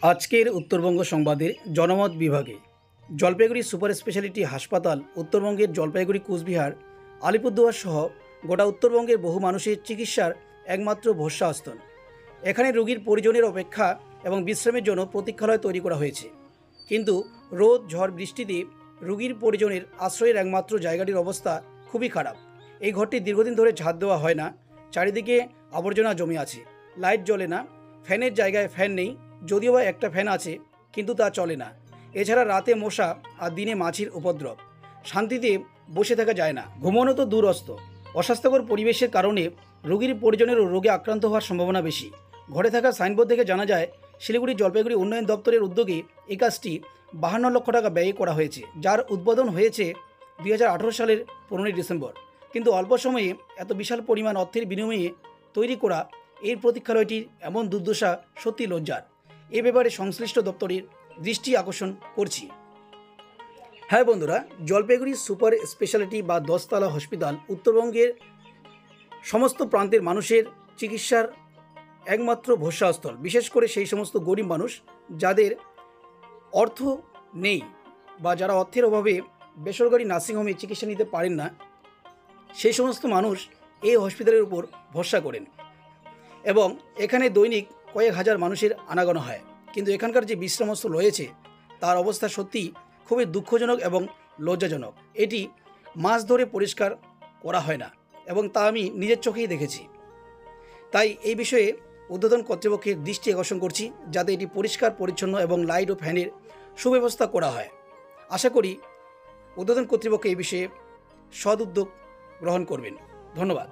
আজকের উত্তরবঙ্গ সংবাদের জনমত বিভাগে জলপাইগুড়ি সুপার স্পেশালিটি হাসপাতাল উত্তরবঙ্গের জলপাইগুড়ি কুচবিহার আলিপুরদুয়ার সহ গোটা উত্তরবঙ্গের বহু মানুষের চিকিৎসার একমাত্র ভরসাস্থল। এখানে রোগীর পরিজনের অপেক্ষা এবং বিশ্রামের জন্য প্রতীক্ষালয় তৈরি করা হয়েছে, কিন্তু রোদ ঝড় বৃষ্টিতে রোগীর পরিজনের আশ্রয়ের একমাত্র জায়গাটির অবস্থা খুবই খারাপ। এই ঘরটি দীর্ঘদিন ধরে ঝাঁট দেওয়া হয় না, চারিদিকে আবর্জনা জমে আছে, লাইট জ্বলে না, ফ্যানের জায়গায় ফ্যান নেই, যদিও বা একটা ফ্যান আছে কিন্তু তা চলে না। এছাড়া রাতে মশা আর দিনে মাছির উপদ্রব, শান্তিতে বসে থাকা যায় না, ঘুমানো তো দূরস্থ। অস্বাস্থ্যকর পরিবেশের কারণে রোগীর পরিজনেরও রোগে আক্রান্ত হওয়ার সম্ভাবনা বেশি। ঘরে থাকা সাইনবোর্ড থেকে জানা যায়, শিলিগুড়ি জলপাইগুড়ি উন্নয়ন দপ্তরের উদ্যোগে এই কাজটি 52 লক্ষ টাকা ব্যয় করা হয়েছে, যার উদ্বোধন হয়েছে 2018 সালের 15ই ডিসেম্বর। কিন্তু অল্প সময়ে এত বিশাল পরিমাণ অর্থের বিনিময়ে তৈরি করা এই প্রতীক্ষালয়টির এমন দুর্দশা সত্যি লজ্জার। এ ব্যাপারে সংশ্লিষ্ট দপ্তরের দৃষ্টি আকর্ষণ করছি। হ্যাঁ বন্ধুরা, জলপাইগুড়ি সুপার স্পেশালিটি বা 10তলা হসপিটাল উত্তরবঙ্গের সমস্ত প্রান্তের মানুষের চিকিৎসার একমাত্র ভরসাস্থল। বিশেষ করে সেই সমস্ত গরিব মানুষ যাদের অর্থ নেই বা যারা অর্থের অভাবে বেসরকারি নার্সিংহোমে চিকিৎসা নিতে পারেন না, সেই সমস্ত মানুষ এই হসপিটালের উপর ভরসা করেন এবং এখানে দৈনিক কয়েক হাজার মানুষের আনাগোনা হয়। কিন্তু এখানকার যে বিশ্রামস্থল রয়েছে তার অবস্থা সত্যি খুবই দুঃখজনক এবং লজ্জাজনক। এটি মাস ধরে পরিষ্কার করা হয় না এবং তা আমি নিজের চোখেই দেখেছি। তাই এই বিষয়ে ঊর্ধ্বতন কর্তৃপক্ষের দৃষ্টি আকর্ষণ করছি, যাতে এটি পরিষ্কার পরিচ্ছন্ন এবং লাইট ও ফ্যানের সুব্যবস্থা করা হয়। আশা করি ঊর্ধ্বতন কর্তৃপক্ষ এই বিষয়ে সদ উদ্যোগ গ্রহণ করবেন। ধন্যবাদ।